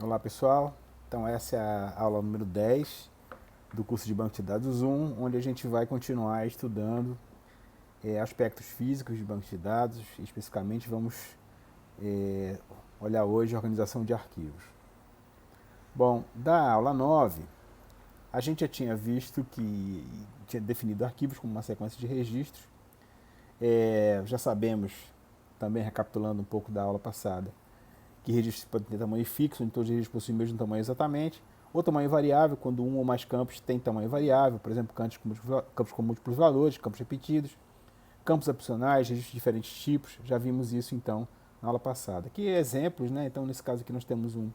Olá pessoal, então essa é a aula número 10 do curso de Banco de Dados 1, onde a gente vai continuar estudando aspectos físicos de banco de dados, especificamente vamos eh, olhar hoje a organização de arquivos. Bom, da aula 9, a gente já tinha visto que tinha definido arquivos como uma sequência de registros. Já sabemos, também recapitulando um pouco da aula passada, que registros podem ter tamanho fixo, onde todos os registros possuem o mesmo tamanho exatamente, ou tamanho variável, quando um ou mais campos têm tamanho variável, por exemplo, campos com múltiplos valores, campos repetidos, campos opcionais, registros de diferentes tipos, já vimos isso então na aula passada. Aqui exemplos, né? Então nesse caso aqui nós temos um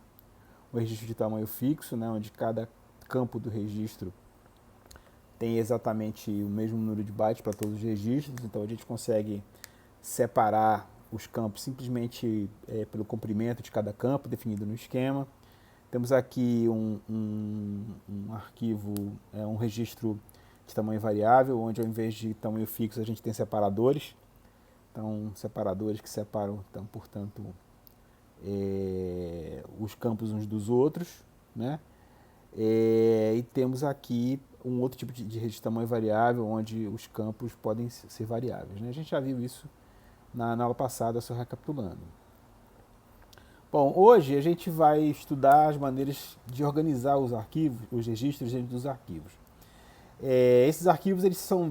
registro de tamanho fixo, né? Onde cada campo do registro tem exatamente o mesmo número de bytes para todos os registros, então a gente consegue separar os campos simplesmente pelo comprimento de cada campo definido no esquema. Temos aqui um arquivo, um registro de tamanho variável, onde ao invés de tamanho fixo a gente tem separadores. Então, separadores que separam, então, portanto, os campos uns dos outros, né? E temos aqui um outro tipo de registro de tamanho variável, onde os campos podem ser variáveis, né? A gente já viu isso na aula passada, só recapitulando. Bom, hoje a gente vai estudar as maneiras de organizar os arquivos, os registros dentro dos arquivos. Esses arquivos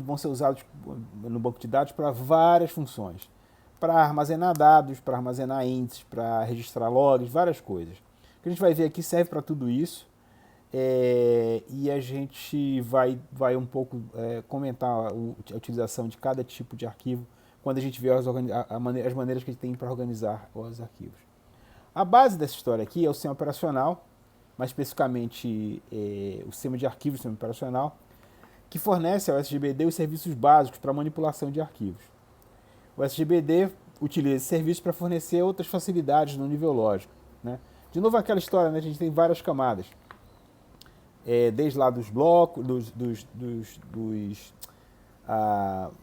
vão ser usados no banco de dados para várias funções. Para armazenar dados, para armazenar índices, para registrar logs, várias coisas. O que a gente vai ver aqui serve para tudo isso. E a gente vai um pouco comentar a utilização de cada tipo de arquivo quando a gente vê as maneiras que a gente tem para organizar os arquivos. A base dessa história aqui é o sistema operacional, mais especificamente o sistema de arquivos do sistema operacional, que fornece ao SGBD os serviços básicos para manipulação de arquivos. O SGBD utiliza esse serviço para fornecer outras facilidades no nível lógico, né? De novo aquela história, né? A gente tem várias camadas. Desde lá dos blocos, dos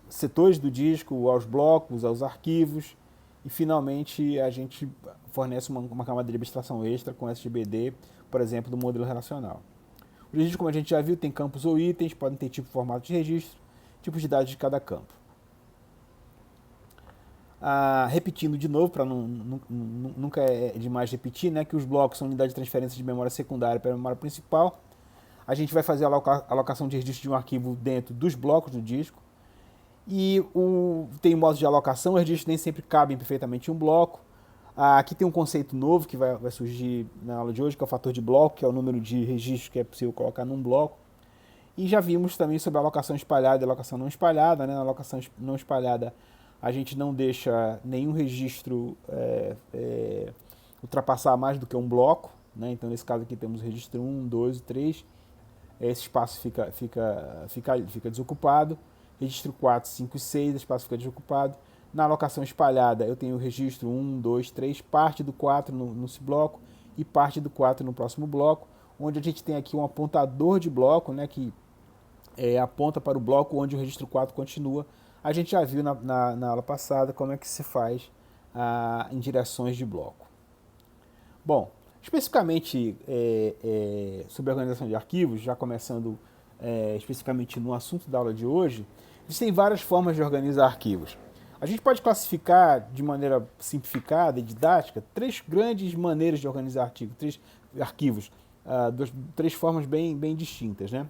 setores do disco, aos blocos, aos arquivos, e finalmente a gente fornece uma camada de abstração extra com SGBD, por exemplo, do modelo relacional. Os registros, como a gente já viu, tem campos ou itens, podem ter tipo e formato de registro, tipos de dados de cada campo. Repetindo de novo, para nunca é demais repetir, né, que os blocos são unidades de transferência de memória secundária para a memória principal. A gente vai fazer a alocação de registro de um arquivo dentro dos blocos do disco. E tem modos de alocação, os registros nem sempre cabem perfeitamente em um bloco. Aqui tem um conceito novo que vai surgir na aula de hoje, que é o fator de bloco, que é o número de registros que é possível colocar num bloco. E já vimos também sobre a alocação espalhada e a alocação não espalhada, né? Na alocação não espalhada, a gente não deixa nenhum registro ultrapassar mais do que um bloco, né? Então, nesse caso aqui, temos o registro 1, 2 e 3. Esse espaço fica desocupado. Registro 4, 5 e 6, o espaço fica desocupado. Na alocação espalhada, eu tenho o registro 1, 2, 3, parte do 4 nesse bloco e parte do 4 no próximo bloco, onde a gente tem aqui um apontador de bloco, né, que aponta para o bloco onde o registro 4 continua. A gente já viu na aula passada como é que se faz em direções de bloco. Bom, especificamente sobre a organização de arquivos, já começando especificamente no assunto da aula de hoje, existem várias formas de organizar arquivos. A gente pode classificar de maneira simplificada e didática três grandes maneiras de organizar arquivos, três formas bem distintas, né?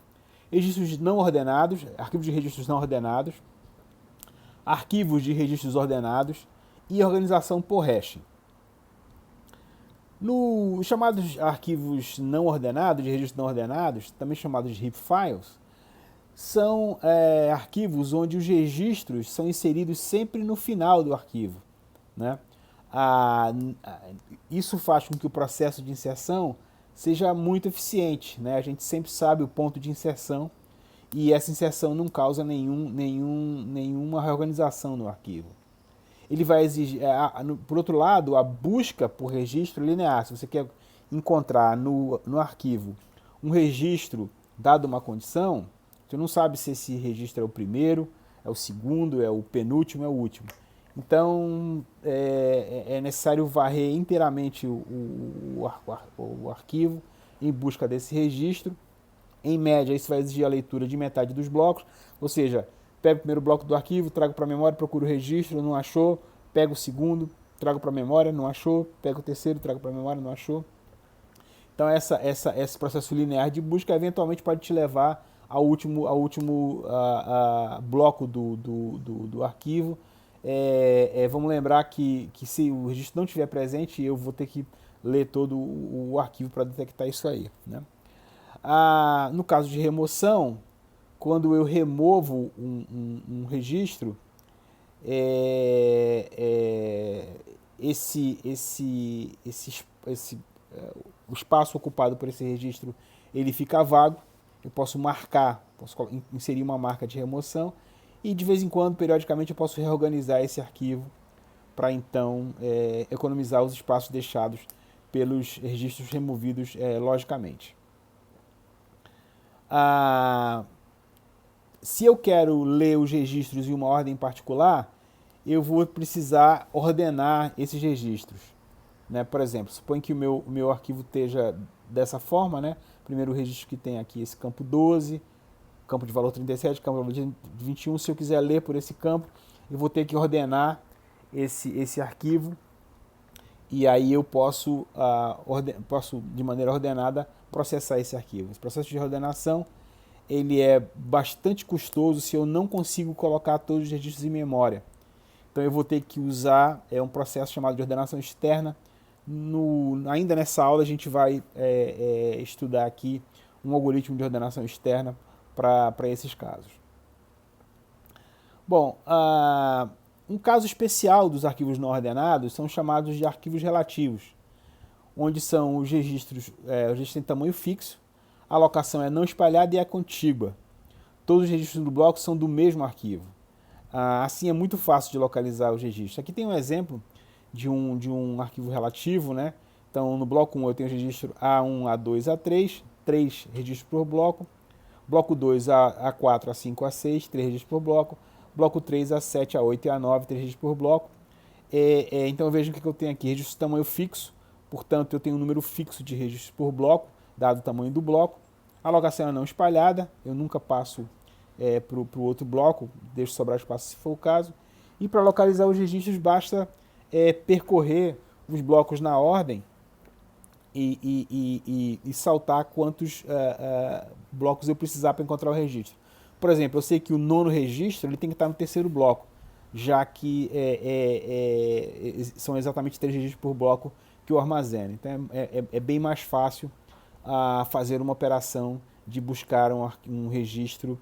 Registros não ordenados, arquivos de registros não ordenados, arquivos de registros ordenados e organização por hashing. Nos chamados arquivos não ordenados, de registros não ordenados, também chamados de heap files, são arquivos onde os registros são inseridos sempre no final do arquivo, né? Isso faz com que o processo de inserção seja muito eficiente, né? A gente sempre sabe o ponto de inserção e essa inserção não causa nenhuma reorganização no arquivo. Ele vai exigir, por outro lado, a busca por registro linear. Se você quer encontrar no arquivo um registro dado uma condição, você não sabe se esse registro é o primeiro, é o segundo, é o penúltimo, é o último. Então, é necessário varrer inteiramente o arquivo em busca desse registro. Em média, isso vai exigir a leitura de metade dos blocos, ou seja, pego o primeiro bloco do arquivo, trago para a memória, procuro o registro, não achou, pego o segundo, trago para a memória, não achou, pego o terceiro, trago para a memória, não achou. Então, esse processo linear de busca eventualmente pode te levar ao último bloco do arquivo. Vamos lembrar que se o registro não estiver presente, eu vou ter que ler todo o arquivo para detectar isso aí, né? No caso de remoção, quando eu removo um registro, o espaço ocupado por esse registro ele fica vago. Eu posso marcar, posso inserir uma marca de remoção e de vez em quando, periodicamente, eu posso reorganizar esse arquivo para então economizar os espaços deixados pelos registros removidos logicamente. Se eu quero ler os registros em uma ordem particular, eu vou precisar ordenar esses registros, né? Por exemplo, suponho que o meu arquivo esteja dessa forma, né? Primeiro registro que tem aqui esse campo 12, campo de valor 37, campo de valor 21. Se eu quiser ler por esse campo, eu vou ter que ordenar esse arquivo e aí eu posso, de maneira ordenada, processar esse arquivo. Esse processo de ordenação ele é bastante custoso se eu não consigo colocar todos os registros em memória. Então eu vou ter que usar um processo chamado de ordenação externa. Ainda nessa aula a gente vai estudar aqui um algoritmo de ordenação externa para esses casos. Bom, um caso especial dos arquivos não ordenados são chamados de arquivos relativos, onde são os registros, o registro tem tamanho fixo, a alocação é não espalhada e é contígua. Todos os registros do bloco são do mesmo arquivo. Assim é muito fácil de localizar os registros. Aqui tem um exemplo de um arquivo relativo, né? Então no bloco 1 eu tenho o registro A1, A2, A3, 3 registros por bloco. Bloco 2, A4, A5, A6, 3 registros por bloco. Bloco 3, A7, A8 e A9, 3 registros por bloco. Então eu vejo o que eu tenho aqui, registro de tamanho fixo, portanto eu tenho um número fixo de registros por bloco, dado o tamanho do bloco. A alocação é não espalhada, eu nunca passo para o outro bloco, deixo sobrar espaço se for o caso. E para localizar os registros basta percorrer os blocos na ordem e saltar quantos blocos eu precisar para encontrar o registro. Por exemplo, eu sei que o nono registro ele tem que estar no terceiro bloco, já que são exatamente 3 registros por bloco que eu armazeno. Então é bem mais fácil fazer uma operação de buscar um registro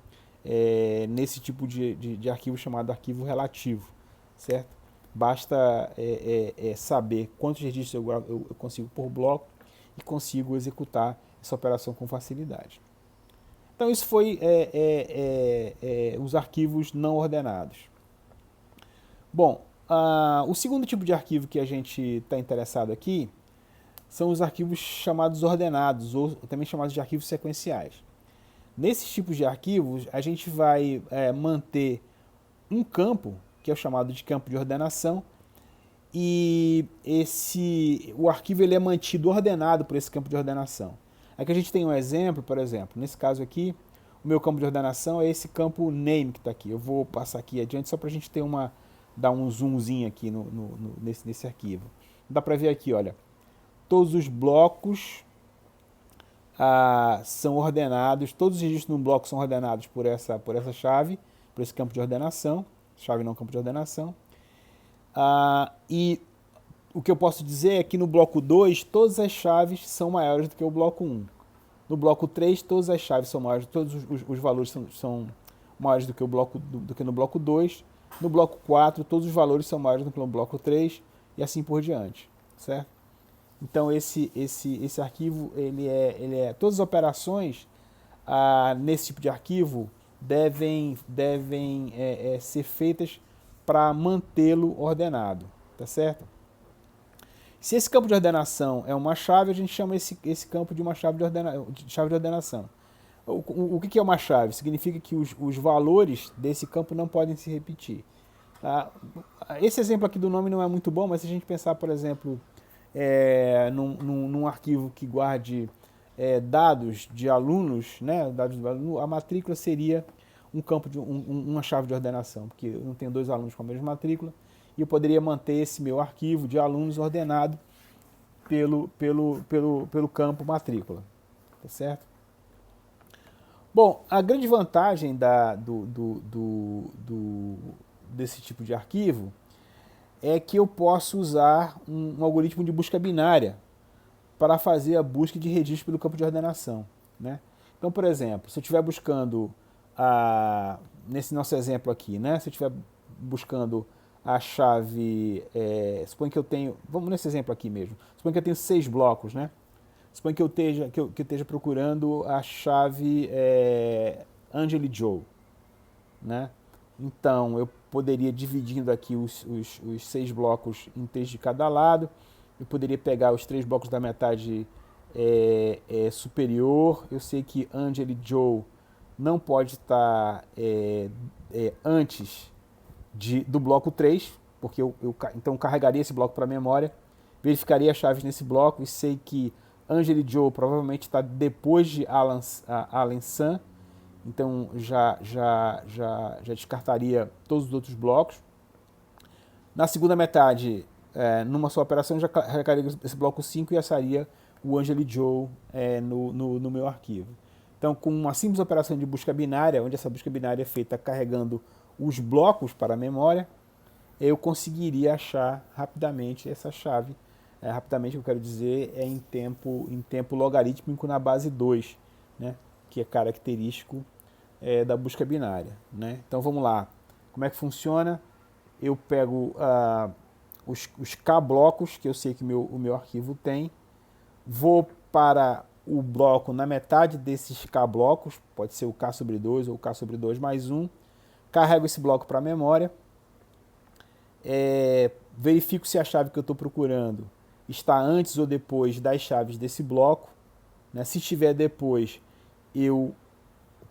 nesse tipo de arquivo chamado arquivo relativo, certo? Basta saber quantos registros eu consigo por bloco e consigo executar essa operação com facilidade. Então isso foi os arquivos não ordenados. Bom, o segundo tipo de arquivo que a gente está interessado aqui são os arquivos chamados ordenados, ou também chamados de arquivos sequenciais. Nesses tipos de arquivos, a gente vai manter um campo, que é o chamado de campo de ordenação, e o arquivo ele é mantido ordenado por esse campo de ordenação. Aqui a gente tem um exemplo, por exemplo, nesse caso aqui, o meu campo de ordenação é esse campo name que está aqui. Eu vou passar aqui adiante só para a gente dar um zoomzinho aqui nesse arquivo. Dá para ver aqui, olha, todos os blocos são ordenados, todos os registros no bloco são ordenados por essa chave, por esse campo de ordenação, chave não campo de ordenação. E o que eu posso dizer é que no bloco 2, todas as chaves são maiores do que o bloco 1. No bloco 3, todas as chaves são maiores, todos os valores são maiores do que no bloco 2. No bloco 4, todos os valores são maiores do que no bloco 3 e assim por diante, certo? Então esse arquivo, todas as operações nesse tipo de arquivo devem ser feitas para mantê-lo ordenado, tá certo? Se esse campo de ordenação é uma chave, a gente chama esse campo de uma chave de ordenação. O que é uma chave? Significa que os valores desse campo não podem se repetir. Ah, esse exemplo aqui do nome não é muito bom, mas se a gente pensar, por exemplo, num arquivo que guarde dados de alunos, né, dados do aluno, a matrícula seria um campo de uma chave de ordenação, porque eu não tenho dois alunos com a mesma matrícula, e eu poderia manter esse meu arquivo de alunos ordenado pelo campo matrícula, tá certo? Bom, a grande vantagem desse tipo de arquivo é que eu posso usar um algoritmo de busca binária para fazer a busca de registro pelo campo de ordenação, né? Então, por exemplo, se eu estiver buscando, nesse nosso exemplo aqui, né? Se eu estiver buscando a chave, suponho que eu tenho, vamos nesse exemplo aqui mesmo, suponho que eu tenho 6 blocos, né? Suponho que eu esteja procurando a chave Angeli Joe, né? Então, eu poderia dividindo aqui os 6 blocos em 3 de cada lado. Eu poderia pegar os 3 blocos da metade superior. Eu sei que Angeli Joe não pode estar antes do bloco 3, porque então eu carregaria esse bloco para a memória, verificaria as chaves nesse bloco e sei que Angeli Joe provavelmente está depois de Alan San, então já descartaria todos os outros blocos. Na segunda metade, numa só operação, já carregaria esse bloco 5 e acharia o Angeli Joe no meu arquivo. Então, com uma simples operação de busca binária, onde essa busca binária é feita carregando os blocos para a memória, eu conseguiria achar rapidamente essa chave. Rapidamente, o que eu quero dizer é em tempo logarítmico na base 2, né, que é característico da busca binária, né? Então vamos lá. Como é que funciona? Eu pego os K blocos que eu sei que o meu arquivo tem, vou para o bloco na metade desses K blocos, pode ser o K sobre 2 ou o K sobre 2 mais 1, carrego esse bloco para a memória, verifico se a chave que eu estou procurando está antes ou depois das chaves desse bloco, né? Se estiver depois, eu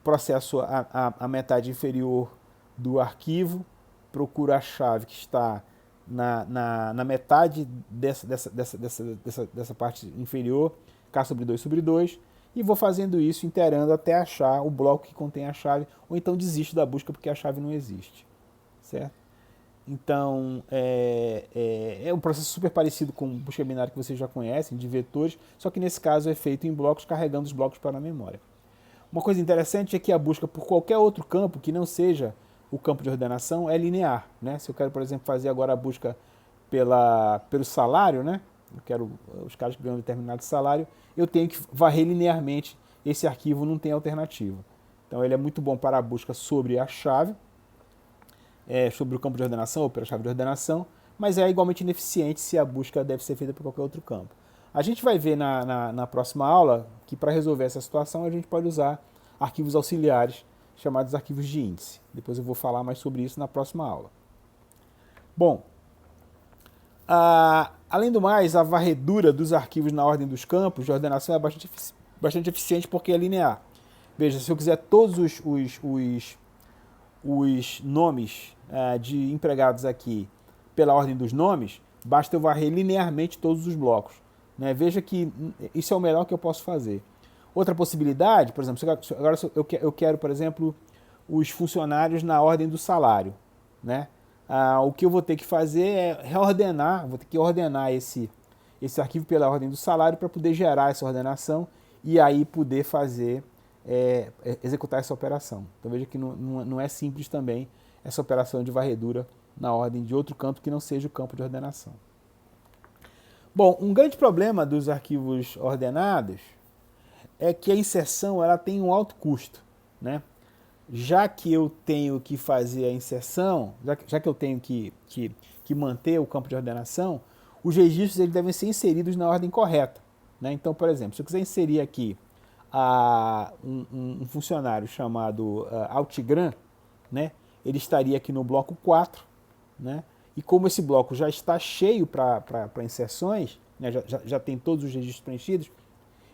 processo a metade inferior do arquivo, procuro a chave que está na metade dessa parte inferior, K sobre 2, e vou fazendo isso, iterando até achar o bloco que contém a chave, ou então desisto da busca porque a chave não existe, certo? Então, é um processo super parecido com o busca binária que vocês já conhecem, de vetores, só que nesse caso é feito em blocos, carregando os blocos para a memória. Uma coisa interessante é que a busca por qualquer outro campo que não seja o campo de ordenação é linear, né? Se eu quero, por exemplo, fazer agora a busca pelo salário, né? Eu quero os caras que ganham um determinado salário, eu tenho que varrer linearmente. Esse arquivo não tem alternativa. Então ele é muito bom para a busca sobre a chave, sobre o campo de ordenação ou pela chave de ordenação, mas é igualmente ineficiente se a busca deve ser feita por qualquer outro campo. A gente vai ver na próxima aula que para resolver essa situação a gente pode usar arquivos auxiliares chamados arquivos de índice. Depois eu vou falar mais sobre isso na próxima aula. Bom, além do mais, a varredura dos arquivos na ordem dos campos de ordenação é bastante eficiente porque é linear. Veja, se eu quiser todos os nomes de empregados aqui pela ordem dos nomes, basta eu varrer linearmente todos os blocos, né? Veja que isso é o melhor que eu posso fazer. Outra possibilidade, por exemplo, agora eu quero, por exemplo, os funcionários na ordem do salário, né? O que eu vou ter que fazer é reordenar, vou ter que ordenar esse arquivo pela ordem do salário para poder gerar essa ordenação e aí poder fazer, executar essa operação. Então veja que não é simples também essa operação de varredura na ordem de outro campo que não seja o campo de ordenação. Bom, um grande problema dos arquivos ordenados é que a inserção ela tem um alto custo, né? Já que eu tenho que fazer a inserção, já que eu tenho que manter o campo de ordenação, os registros eles devem ser inseridos na ordem correta, né? Então, por exemplo, se eu quiser inserir aqui um funcionário chamado Altigram, né? Ele estaria aqui no bloco 4, né? E como esse bloco já está cheio para inserções, né? já tem todos os registros preenchidos,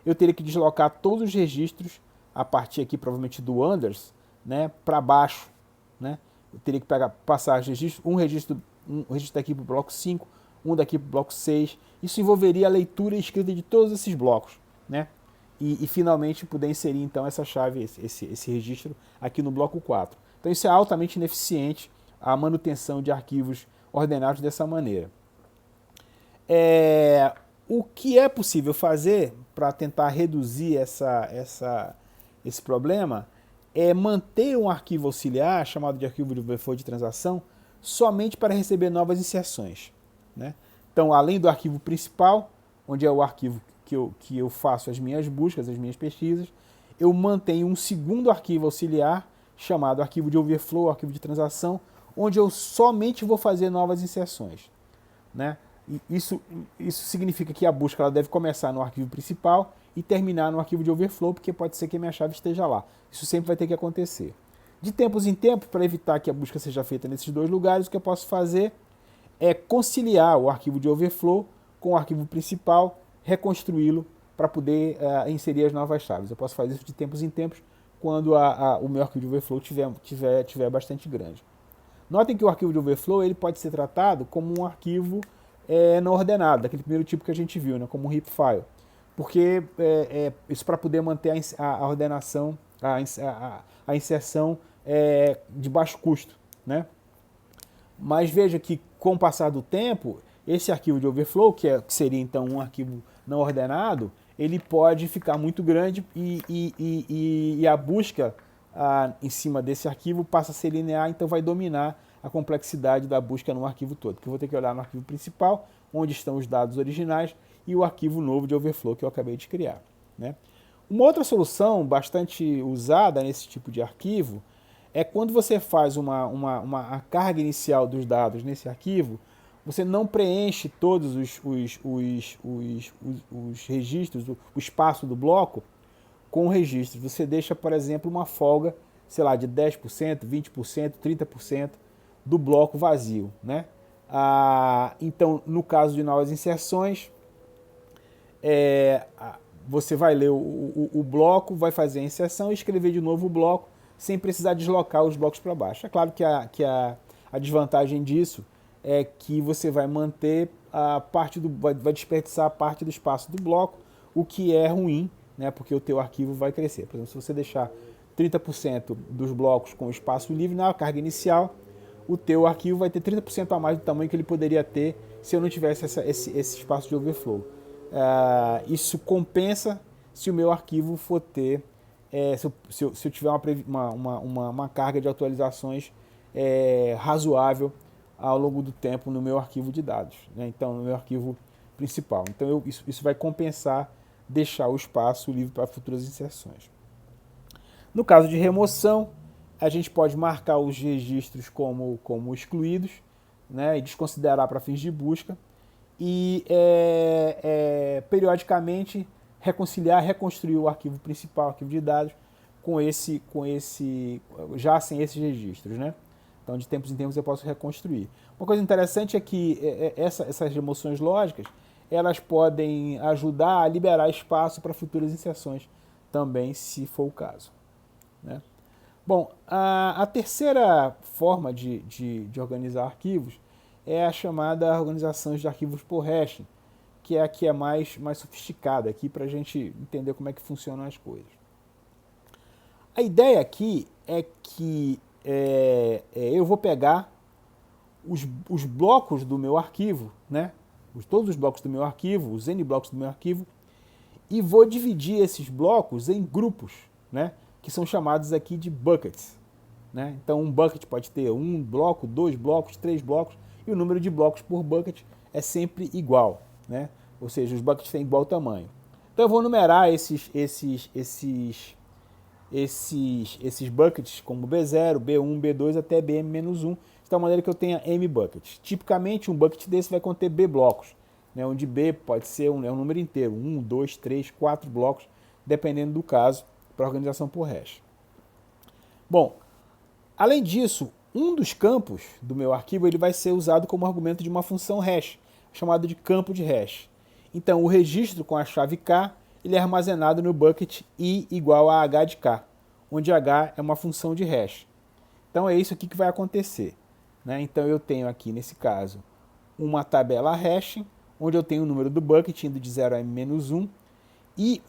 eu teria que deslocar todos os registros a partir aqui provavelmente do Anders, né, para baixo, né? Eu teria que passar um registro daqui para o bloco 5, um daqui para o bloco 6. Isso envolveria a leitura e escrita de todos esses blocos, né? E finalmente poder inserir então essa chave, esse registro aqui no bloco 4. Então isso é altamente ineficiente, a manutenção de arquivos ordenados dessa maneira. O que é possível fazer para tentar reduzir esse problema é manter um arquivo auxiliar, chamado de arquivo de overflow de transação, somente para receber novas inserções, né? Então, além do arquivo principal, onde é o arquivo que eu faço as minhas buscas, as minhas pesquisas, eu mantenho um segundo arquivo auxiliar, chamado arquivo de overflow, arquivo de transação, onde eu somente vou fazer novas inserções, né? Isso significa que a busca ela deve começar no arquivo principal e terminar no arquivo de overflow, porque pode ser que a minha chave esteja lá. Isso sempre vai ter que acontecer. De tempos em tempos, para evitar que a busca seja feita nesses dois lugares, o que eu posso fazer é conciliar o arquivo de overflow com o arquivo principal, reconstruí-lo para poder inserir as novas chaves. Eu posso fazer isso de tempos em tempos quando o meu arquivo de overflow tiver bastante grande. Notem que o arquivo de overflow ele pode ser tratado como um arquivo não ordenado, daquele primeiro tipo que a gente viu, né, como um heap file. Porque isso para poder manter a ordenação, a inserção de baixo custo, né? Mas veja que com o passar do tempo, esse arquivo de overflow, que seria então um arquivo não ordenado, ele pode ficar muito grande e a busca em cima desse arquivo passa a ser linear, então vai dominar a complexidade da busca no arquivo todo. Porque eu vou ter que olhar no arquivo principal, onde estão os dados originais, e o arquivo novo de overflow que eu acabei de criar, né? Uma outra solução bastante usada nesse tipo de arquivo é quando você faz a carga inicial dos dados nesse arquivo, você não preenche todos os registros, o espaço do bloco com registros. Você deixa, por exemplo, uma folga, sei lá, de 10%, 20%, 30% do bloco vazio, né? Então, no caso de novas inserções, você vai ler o bloco, vai fazer a inserção e escrever de novo o bloco, sem precisar deslocar os blocos para baixo. É claro que a desvantagem disso é que você vai manter vai desperdiçar a parte do espaço do bloco, o que é ruim, né, porque o teu arquivo vai crescer. Por exemplo, se você deixar 30% dos blocos com espaço livre na carga inicial, o teu arquivo vai ter 30% a mais do tamanho que ele poderia ter se eu não tivesse esse espaço de overflow. Isso compensa se o meu arquivo for ter, se eu tiver uma carga de atualizações razoável ao longo do tempo no meu arquivo de dados, né? Então, no meu arquivo principal. Então, isso vai compensar deixar o espaço livre para futuras inserções. No caso de remoção, a gente pode marcar os registros como excluídos, né, e desconsiderar para fins de busca, e periodicamente reconstruir o arquivo principal, arquivo de dados, já sem esses registros, né? Então, de tempos em tempos eu posso reconstruir. Uma coisa interessante é que essas remoções lógicas, elas podem ajudar a liberar espaço para futuras inserções também, se for o caso, né? Bom, a terceira forma de organizar arquivos é a chamada organização de arquivos por hashing, que é a que é mais sofisticada aqui para a gente entender como é que funcionam as coisas. A ideia aqui é que eu vou pegar os blocos do meu arquivo, né? Todos os blocos do meu arquivo, os N blocos do meu arquivo, e vou dividir esses blocos em grupos, né? Que são chamados aqui de buckets, né? Então, um bucket pode ter um bloco, 2 blocos, 3 blocos, e o número de blocos por bucket é sempre igual, né? Ou seja, os buckets têm igual tamanho. Então, eu vou numerar esses buckets como B0, B1, B2 até Bm-1, de tal maneira que eu tenha M buckets. Tipicamente, um bucket desse vai conter B blocos, né? Onde B pode ser um número inteiro, 1, 2, 3, 4 blocos, dependendo do caso, para organização por hash. Bom, além disso, um dos campos do meu arquivo ele vai ser usado como argumento de uma função hash, chamada de campo de hash. Então, o registro com a chave K ele é armazenado no bucket I igual a H de K, onde H é uma função de hash. Então é isso aqui que vai acontecer, né? Então eu tenho aqui, nesse caso, uma tabela hash, onde eu tenho o número do bucket indo de 0 a m-1, e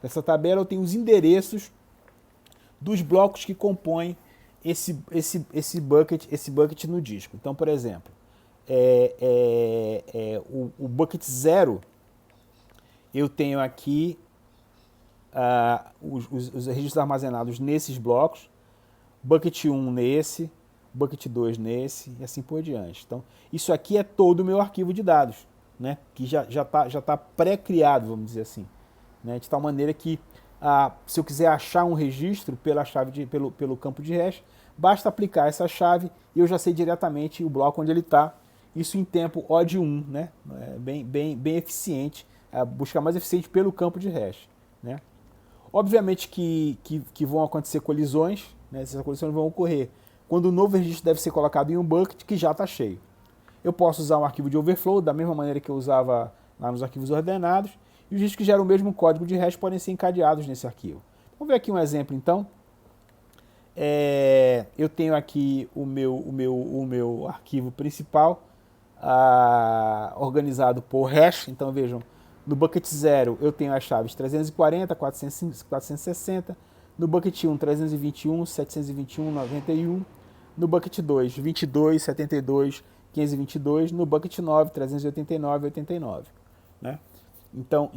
nessa tabela eu tenho os endereços dos blocos que compõem esse bucket no disco. Então, por exemplo, o bucket 0, eu tenho aqui os registros armazenados nesses blocos, bucket 1 nesse, bucket 2 nesse e assim por diante. Então, isso aqui é todo o meu arquivo de dados, né? Que já tá pré-criado, vamos dizer assim, né? De tal maneira que, se eu quiser achar um registro pelo campo de hash, basta aplicar essa chave e eu já sei diretamente o bloco onde ele está. Isso em tempo O de 1, né? É bem eficiente, a busca mais eficiente pelo campo de hash, né? Obviamente que vão acontecer colisões, né? Essas colisões vão ocorrer quando o novo registro deve ser colocado em um bucket que já está cheio. Eu posso usar um arquivo de overflow da mesma maneira que eu usava lá nos arquivos ordenados, e os registros que geram o mesmo código de hash podem ser encadeados nesse arquivo. Vamos ver aqui um exemplo então. Eu tenho aqui o meu arquivo principal organizado por hash. Então vejam, no bucket 0 eu tenho as chaves 340, 460, no bucket 1 321, 721, 91, no bucket 2 22, 72, 522, no bucket 9 389, 89, né? Então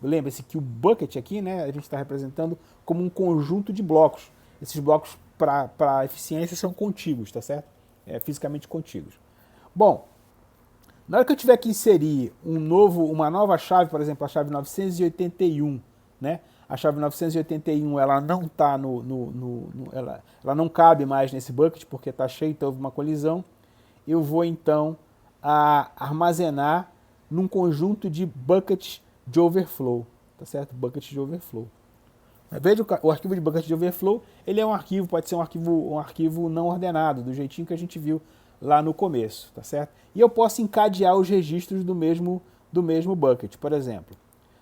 lembre-se que o bucket aqui, né, a gente está representando como um conjunto de blocos. Esses blocos, para eficiência, são contíguos, tá certo? Fisicamente contíguos. Bom, na hora que eu tiver que inserir uma nova chave, por exemplo, a chave 981, né? A chave 981 ela não está ela não cabe mais nesse bucket porque está cheio, então houve uma colisão. Eu vou então armazenar num conjunto de buckets de overflow, tá certo? Bucket de overflow. Veja o arquivo de bucket de overflow, ele é um arquivo, pode ser um arquivo não ordenado, do jeitinho que a gente viu lá no começo, tá certo? E eu posso encadear os registros do mesmo bucket. Por exemplo,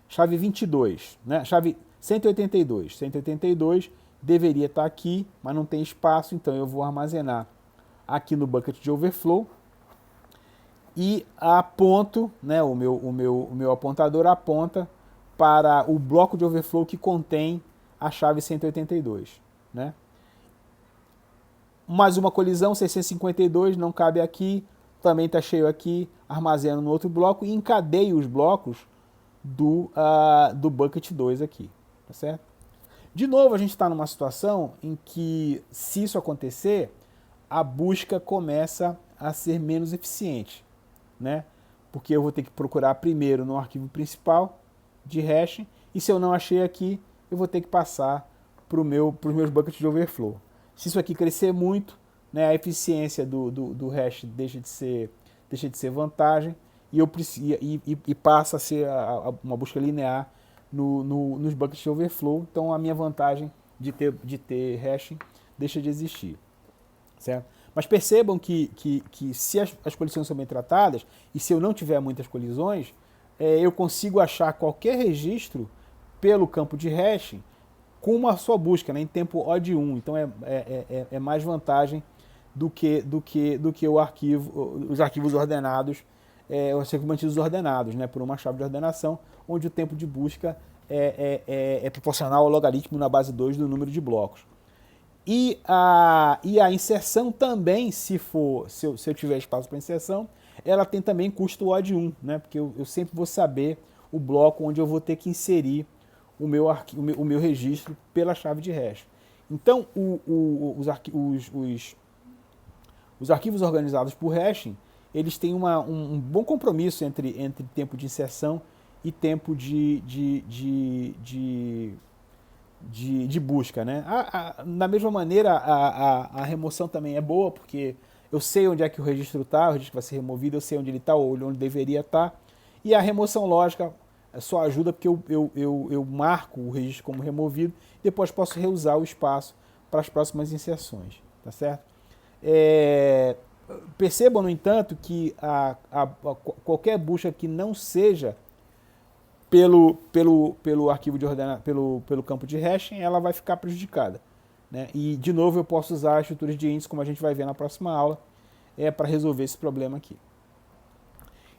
chave 22, né? Chave 182. 182 deveria estar aqui, mas não tem espaço, então eu vou armazenar aqui no bucket de overflow e aponto, né, o meu apontador aponta para o bloco de overflow que contém a chave 182, né? Mais uma colisão, 652, não cabe aqui, também está cheio aqui, armazeno no outro bloco e encadeio os blocos do bucket 2 aqui, tá certo? De novo, a gente está numa situação em que, se isso acontecer, a busca começa a ser menos eficiente, né? Porque eu vou ter que procurar primeiro no arquivo principal de hash, e se eu não achei aqui, eu vou ter que passar para os meus buckets de overflow. Se isso aqui crescer muito, né, a eficiência do hash deixa de ser vantagem e passa a ser uma busca linear nos buckets de overflow. Então a minha vantagem de ter hashing deixa de existir, certo? Mas percebam que se as colisões são bem tratadas, e se eu não tiver muitas colisões, eu consigo achar qualquer registro pelo campo de hashing com uma só busca, né, em tempo O de 1. Então é mais vantagem do que os arquivos ordenados, os arquivos mantidos ordenados, né, por uma chave de ordenação, onde o tempo de busca é proporcional ao logaritmo na base 2 do número de blocos. E a inserção também, se eu tiver espaço para inserção, ela tem também custo O de 1, né? Porque eu sempre vou saber o bloco onde eu vou ter que inserir o meu registro pela chave de hash. Então, os arquivos organizados por hashing, eles têm um bom compromisso entre tempo de inserção e tempo de busca, né? Da mesma maneira, a remoção também é boa, porque eu sei onde é que o registro está, o registro que vai ser removido, eu sei onde ele está ou onde deveria estar. E a remoção lógica só ajuda porque eu marco o registro como removido e depois posso reusar o espaço para as próximas inserções, tá certo? Percebam, no entanto, que qualquer busca que não seja pelo arquivo de pelo campo de hashing, ela vai ficar prejudicada, né? E, de novo, eu posso usar estruturas de índice, como a gente vai ver na próxima aula, para resolver esse problema aqui.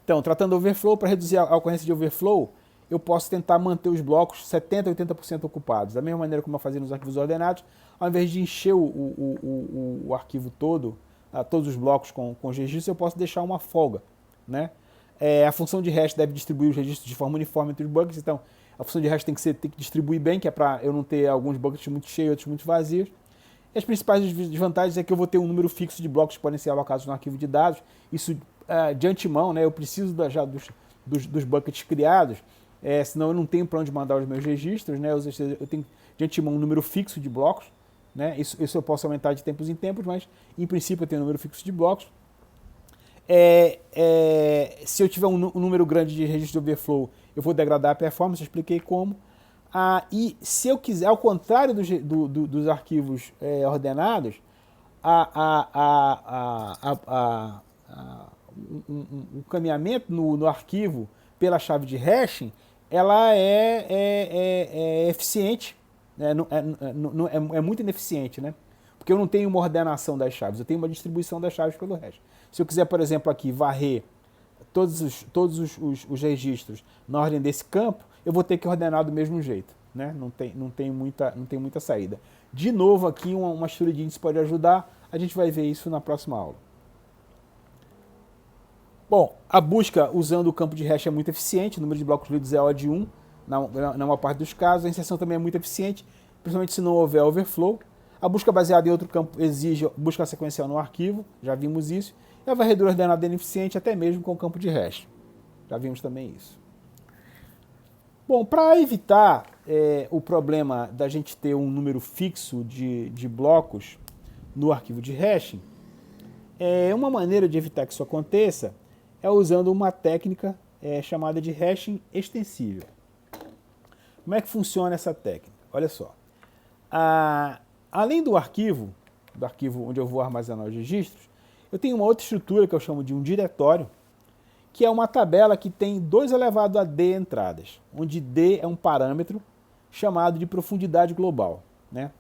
Então, tratando do overflow, para reduzir a ocorrência de overflow, eu posso tentar manter os blocos 70% a 80% ocupados. Da mesma maneira como eu fazia nos arquivos ordenados, ao invés de encher o arquivo todo, todos os blocos com os registros, eu posso deixar uma folga, né? A função de hash deve distribuir os registros de forma uniforme entre os buckets, então a função de hash tem que distribuir bem, que é para eu não ter alguns buckets muito cheios e outros muito vazios. E as principais desvantagens é que eu vou ter um número fixo de blocos que podem ser alocados no arquivo de dados. Isso, de antemão, né, eu preciso já dos buckets criados, senão eu não tenho para onde mandar os meus registros, né, eu tenho de antemão um número fixo de blocos, né, isso eu posso aumentar de tempos em tempos, mas em princípio eu tenho um número fixo de blocos. Se eu tiver um número grande de registros de overflow, eu vou degradar a performance, eu expliquei como. E se eu quiser, ao contrário dos arquivos ordenados, o caminhamento no arquivo pela chave de hashing, ela é eficiente, né? É muito ineficiente, né? Porque eu não tenho uma ordenação das chaves, eu tenho uma distribuição das chaves pelo hash. Se eu quiser, por exemplo, aqui varrer todos os registros na ordem desse campo, eu vou ter que ordenar do mesmo jeito, né? Não tem muita saída. De novo, aqui uma estrutura de índice pode ajudar, a gente vai ver isso na próxima aula. Bom, a busca usando o campo de hash é muito eficiente, o número de blocos lidos é O de 1, na maior parte dos casos. A inserção também é muito eficiente, principalmente se não houver overflow. A busca baseada em outro campo exige busca sequencial no arquivo, já vimos isso. E a varredura ordenada é ineficiente até mesmo com o campo de hash. Já vimos também isso. Bom, para evitar o problema da gente ter um número fixo de blocos no arquivo de hashing, uma maneira de evitar que isso aconteça é usando uma técnica chamada de hashing extensível. Como é que funciona essa técnica? Olha só. Além do arquivo onde eu vou armazenar os registros, eu tenho uma outra estrutura que eu chamo de um diretório, que é uma tabela que tem 2 elevado a d entradas, onde d é um parâmetro chamado de profundidade global, né?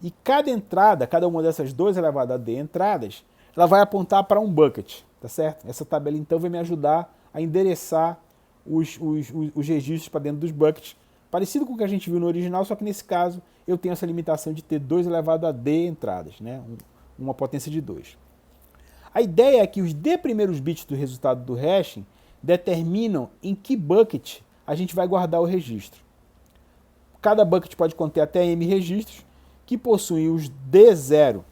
E cada entrada, cada uma dessas 2 elevado a d entradas, ela vai apontar para um bucket, tá certo? Essa tabela então vai me ajudar a endereçar os registros para dentro dos buckets, parecido com o que a gente viu no original, só que nesse caso eu tenho essa limitação de ter 2 elevado a d entradas, né? Uma potência de 2. A ideia é que os d primeiros bits do resultado do hashing determinam em que bucket a gente vai guardar o registro. Cada bucket pode conter até m registros, que possuem os d0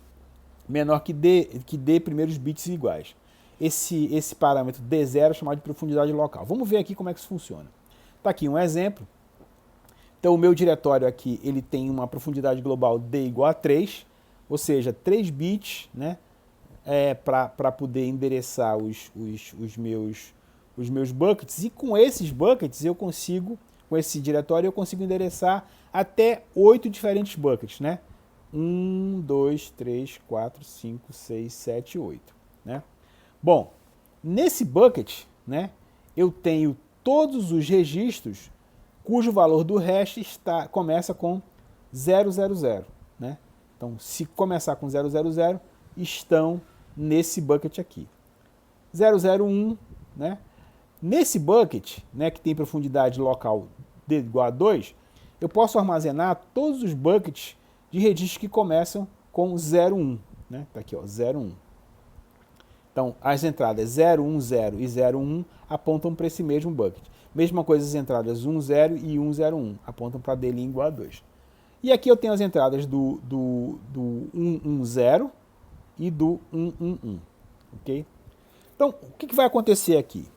menor que d primeiros bits iguais. Esse parâmetro d0 é chamado de profundidade local. Vamos ver aqui como é que isso funciona. Está aqui um exemplo. Então o meu diretório aqui ele tem uma profundidade global d igual a 3, ou seja, 3 bits, né, para poder endereçar os meus buckets. E com esses buckets eu consigo, com esse diretório eu consigo endereçar até 8 diferentes buckets, né? 1, 2, 3, 4, 5, 6, 7, 8, né? Bom, nesse bucket, né, eu tenho todos os registros cujo valor do hash começa com 000, né? Então, se começar com 000, estão nesse bucket aqui. 001, né? Nesse bucket, né, que tem profundidade local d igual a 2, eu posso armazenar todos os buckets de registros que começam com 01, né? Tá aqui, ó, 01. Então, as entradas 010 e 01 apontam para esse mesmo bucket. Mesma coisa as entradas 10 e 101 apontam para d igual a 2. E aqui eu tenho as entradas do 110 e do 111, ok? Então, o que vai acontecer aqui?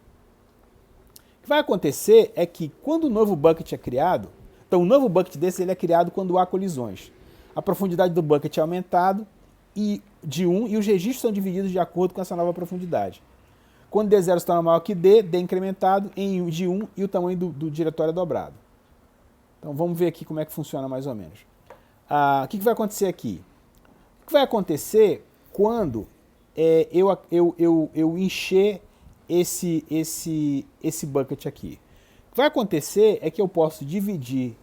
O que vai acontecer é que quando o novo bucket é criado, então o novo bucket desse ele é criado quando há colisões. A profundidade do bucket é aumentada de 1 e os registros são divididos de acordo com essa nova profundidade. Quando D0 se torna maior que D é incrementado de 1 e o tamanho do diretório é dobrado. Então vamos ver aqui como é que funciona mais ou menos. O que vai acontecer aqui? O que vai acontecer quando eu encher esse bucket aqui? que vai acontecer é que eu posso dividir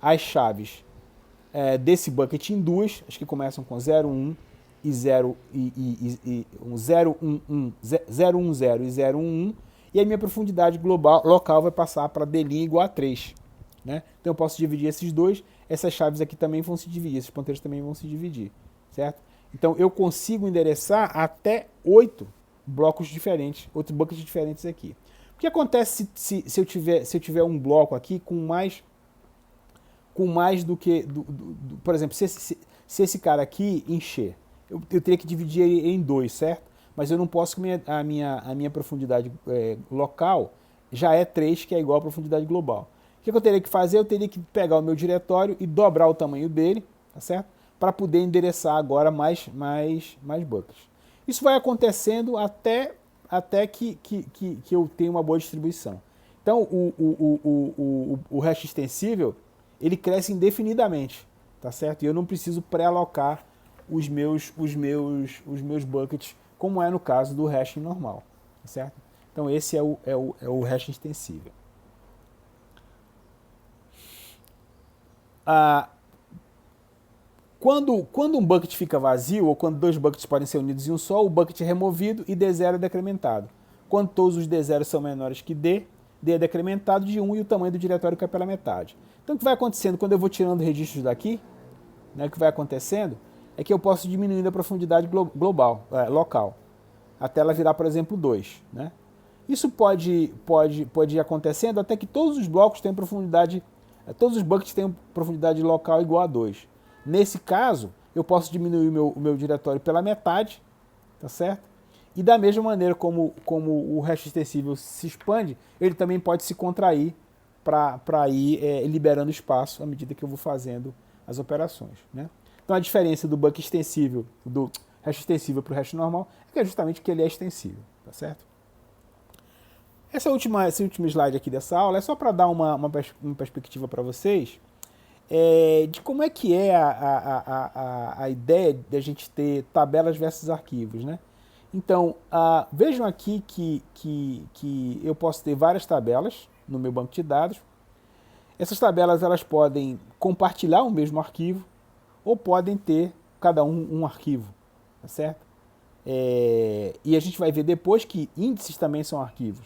as chaves desse bucket em duas, as que começam com 01 e 0 e 011, 010 e 011, e a minha profundidade global local vai passar para d' igual a 3. Né? Então eu posso dividir esses dois, essas chaves aqui também vão se dividir, esses ponteiros também vão se dividir, certo? Então eu consigo endereçar até 8 blocos diferentes, 8 buckets diferentes aqui. O que acontece se eu tiver um bloco aqui com mais do que... por exemplo, se esse cara aqui encher, eu teria que dividir ele em dois, certo? Mas eu não posso, a minha profundidade local já é 3, que é igual à profundidade global. O que eu teria que fazer? Eu teria que pegar o meu diretório e dobrar o tamanho dele, tá certo? Para poder endereçar agora mais buckets. Isso vai acontecendo até que eu tenha uma boa distribuição. Então, o hash extensível, ele cresce indefinidamente, tá certo? E eu não preciso pré-alocar os meus buckets, como é no caso do hash normal, tá certo? Então, esse é o hash extensível. Quando um bucket fica vazio, ou quando dois buckets podem ser unidos em um só, o bucket é removido e D0 é decrementado. Quando todos os D0 são menores que D é decrementado de 1 e o tamanho do diretório cai pela metade. Então o que vai acontecendo quando eu vou tirando registros daqui, né, o que vai acontecendo é que eu posso diminuir a profundidade local, até ela virar, por exemplo, 2. Né? Isso pode ir acontecendo até que todos os blocos tenham profundidade, todos os buckets tenham profundidade local igual a 2. Nesse caso, eu posso diminuir o meu diretório pela metade, tá certo? E da mesma maneira como o hash extensível se expande, ele também pode se contrair para ir liberando espaço à medida que eu vou fazendo as operações. Né? Então a diferença do bucket extensível, do hash extensível para o hash normal, é que é justamente que ele é extensível, tá certo? Esse último slide aqui dessa aula é só para dar uma perspectiva para vocês de como é que é a ideia de a gente ter tabelas versus arquivos, né? Então, vejam aqui que eu posso ter várias tabelas no meu banco de dados. Essas tabelas elas podem compartilhar o mesmo arquivo ou podem ter cada um arquivo, tá certo? E a gente vai ver depois que índices também são arquivos,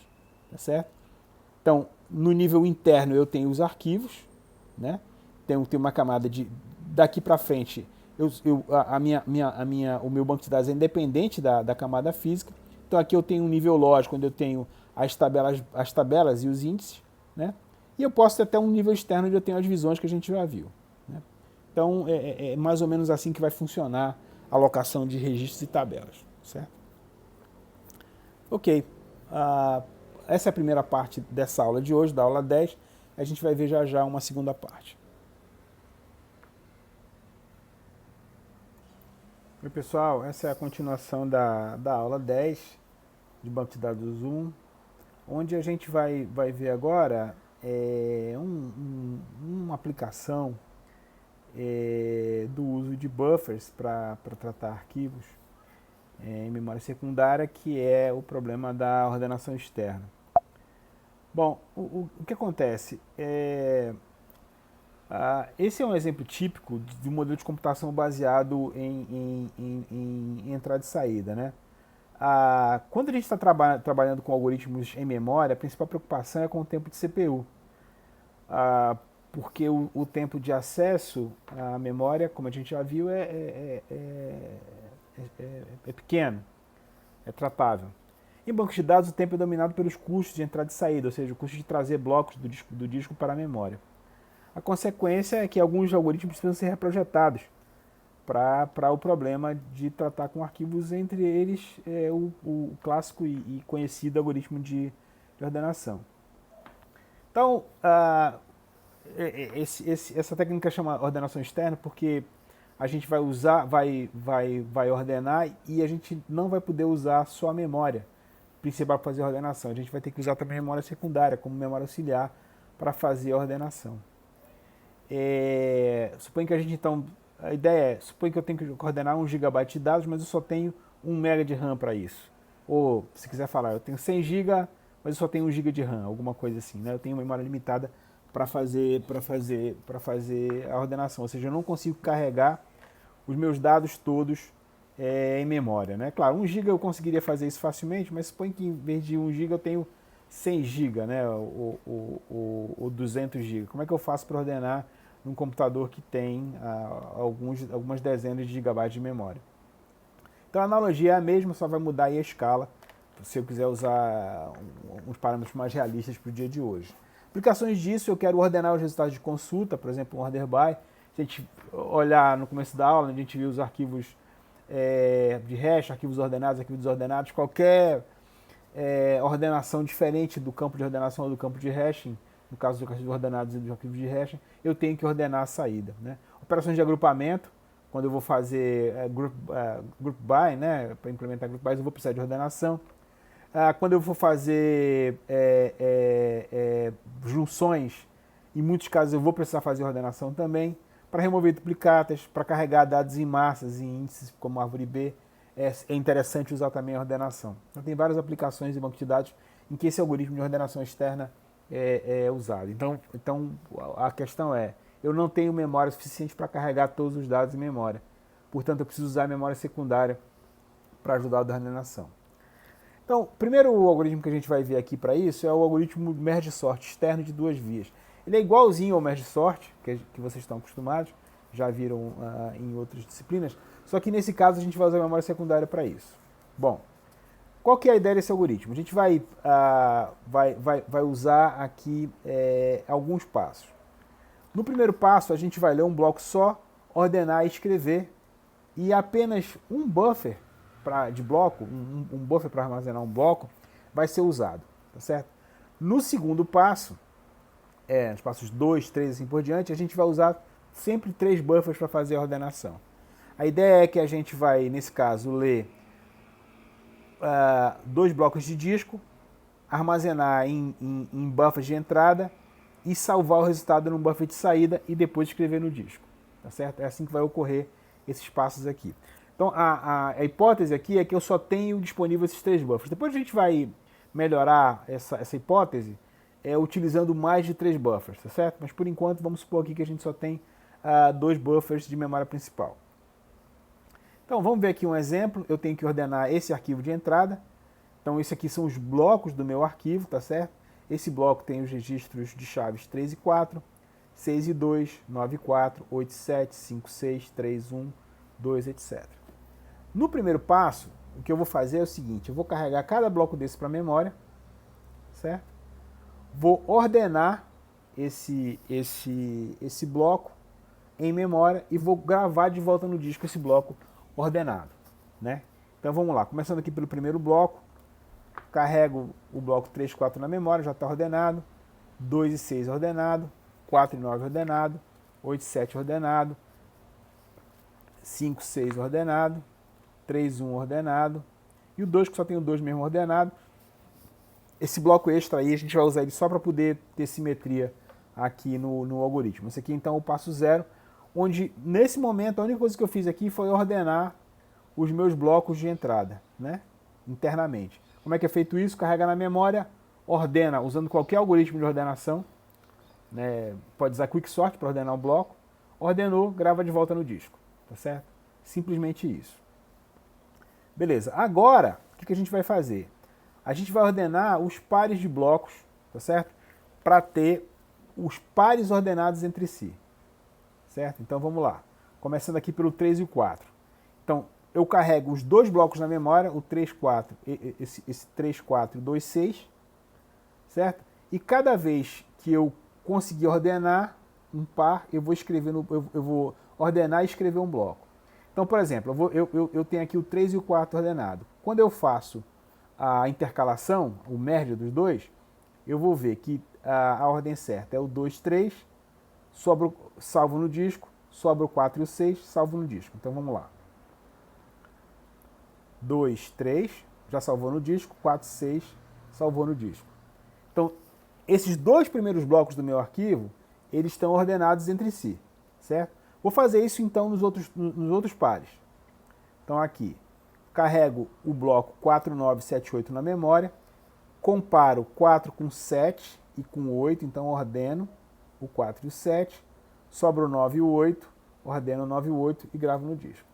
tá certo? Então, no nível interno eu tenho os arquivos, né? Tem uma camada daqui para frente, o meu banco de dados é independente da camada física. Então aqui eu tenho um nível lógico, onde eu tenho as tabelas e os índices, né? E eu posso ter até um nível externo, onde eu tenho as visões que a gente já viu. Né? Então é mais ou menos assim que vai funcionar a alocação de registros e tabelas, certo? Ok, essa é a primeira parte dessa aula de hoje, da aula 10. A gente vai ver já uma segunda parte. Oi pessoal, essa é a continuação da aula 10 de banco de dados Zoom, onde a gente vai ver agora uma aplicação do uso de buffers para tratar arquivos em memória secundária, que é o problema da ordenação externa. Bom, o que acontece? Esse é um exemplo típico de um modelo de computação baseado em entrada e saída. Né? Quando a gente está trabalhando com algoritmos em memória, a principal preocupação é com o tempo de CPU. Porque o tempo de acesso à memória, como a gente já viu, é pequeno, é tratável. Em bancos de dados, o tempo é dominado pelos custos de entrada e saída, ou seja, o custo de trazer blocos do disco para a memória. A consequência é que alguns algoritmos precisam ser reprojetados para o problema de tratar com arquivos, entre eles o clássico e conhecido algoritmo de ordenação. Então, essa técnica chama ordenação externa porque a gente vai ordenar e a gente não vai poder usar só a memória principal para fazer a ordenação. A gente vai ter que usar também a memória secundária como memória auxiliar para fazer a ordenação. Suponha que a gente então, a ideia suponha que eu tenho que coordenar 1 GB de dados, mas eu só tenho 1 MB de RAM para isso. Ou, se quiser falar, eu tenho 100 GB, mas eu só tenho 1 GB de RAM, alguma coisa assim, né? Eu tenho memória limitada para fazer a ordenação, ou seja, eu não consigo carregar os meus dados todos em memória, né? Claro, 1 GB eu conseguiria fazer isso facilmente, mas suponha que em vez de 1 GB eu tenho 100 GB, né? Ou 200 GB. Como é que eu faço para ordenar num computador que tem algumas dezenas de gigabytes de memória? Então a analogia é a mesma, só vai mudar aí a escala, se eu quiser usar uns parâmetros mais realistas para o dia de hoje. Aplicações disso, eu quero ordenar os resultados de consulta, por exemplo, um order by. Se a gente olhar no começo da aula, a gente viu os arquivos de hash, arquivos ordenados, arquivos desordenados, qualquer ordenação diferente do campo de ordenação ou do campo de hashing, no caso dos arquivos ordenados e dos arquivos de hashing, eu tenho que ordenar a saída, né? Operações de agrupamento, quando eu vou fazer group by, né, para implementar group by, eu vou precisar de ordenação. Quando eu for fazer junções, em muitos casos eu vou precisar fazer ordenação também. Para remover duplicatas, para carregar dados em massas, em índices como árvore B, é interessante usar também a ordenação. Então tem várias aplicações em banco de dados em que esse algoritmo de ordenação externa é usado. Então a questão é, eu não tenho memória suficiente para carregar todos os dados em memória. Portanto, eu preciso usar a memória secundária para ajudar a ordenação. Então, o primeiro algoritmo que a gente vai ver aqui para isso é o algoritmo merge sort externo de 2 vias. Ele é igualzinho ao merge sort, que vocês estão acostumados, já viram em outras disciplinas, só que nesse caso a gente vai usar a memória secundária para isso. Bom, qual que é a ideia desse algoritmo? A gente vai usar aqui alguns passos. No primeiro passo, a gente vai ler um bloco só, ordenar e escrever, e apenas um buffer de bloco, um buffer para armazenar um bloco, vai ser usado, tá certo? No segundo passo, nos passos 2, 3 e assim por diante, a gente vai usar sempre 3 buffers para fazer a ordenação. A ideia é que a gente vai, nesse caso, ler 2 blocos de disco, armazenar em buffers de entrada e salvar o resultado num buffer de saída e depois escrever no disco, tá certo? É assim que vai ocorrer esses passos aqui. Então, a hipótese aqui é que eu só tenho disponível esses 3 buffers. Depois a gente vai melhorar essa hipótese utilizando mais de 3 buffers, tá certo? Mas por enquanto, vamos supor aqui que a gente só tem 2 buffers de memória principal. Então, vamos ver aqui um exemplo. Eu tenho que ordenar esse arquivo de entrada. Então, esses aqui são os blocos do meu arquivo, tá certo? Esse bloco tem os registros de chaves 3 e 4, 6 e 2, 9 e 4, 8 e 7, 5 e 6, 3, 1, 2, etc. No primeiro passo, o que eu vou fazer é o seguinte, eu vou carregar cada bloco desse para a memória, certo? Vou ordenar esse bloco em memória e vou gravar de volta no disco esse bloco ordenado, né? Então vamos lá, começando aqui pelo primeiro bloco, carrego o bloco 3 e 4 na memória, já está ordenado, 2 e 6 ordenado, 4 e 9 ordenado, 8 e 7 ordenado, 5 e 6 ordenado, 3 e 1 ordenado, e o 2 que só tem o 2 mesmo ordenado. Esse bloco extra aí a gente vai usar ele só para poder ter simetria aqui no algoritmo. Esse aqui então é o passo 0, onde nesse momento a única coisa que eu fiz aqui foi ordenar os meus blocos de entrada, né, internamente. Como é que é feito isso? Carrega na memória, ordena usando qualquer algoritmo de ordenação, né, pode usar quicksort para ordenar o bloco, ordenou, grava de volta no disco, tá certo? Simplesmente isso. Beleza, agora o que a gente vai fazer? A gente vai ordenar os pares de blocos, tá certo? Para ter os pares ordenados entre si, certo? Então vamos lá, começando aqui pelo 3 e o 4. Então eu carrego os 2 blocos na memória, o 3, 4, esse 3, 4 e 2, 6, certo? E cada vez que eu conseguir ordenar um par, eu vou ordenar e escrever um bloco. Então, por exemplo, eu tenho aqui o 3 e o 4 ordenado. Quando eu faço a intercalação, o merge dos dois, eu vou ver que a ordem certa é o 2, 3, salvo no disco, sobra o 4 e o 6, salvo no disco. Então vamos lá. 2, 3, já salvou no disco, 4, 6, salvou no disco. Então, esses 2 primeiros blocos do meu arquivo, eles estão ordenados entre si, certo? Vou fazer isso então nos outros pares. Então aqui, carrego o bloco 4, 9, 7, 8 na memória, comparo 4 com 7 e com 8, então ordeno o 4 e o 7, sobra o 9 e o 8, ordeno o 9 e o 8 e gravo no disco.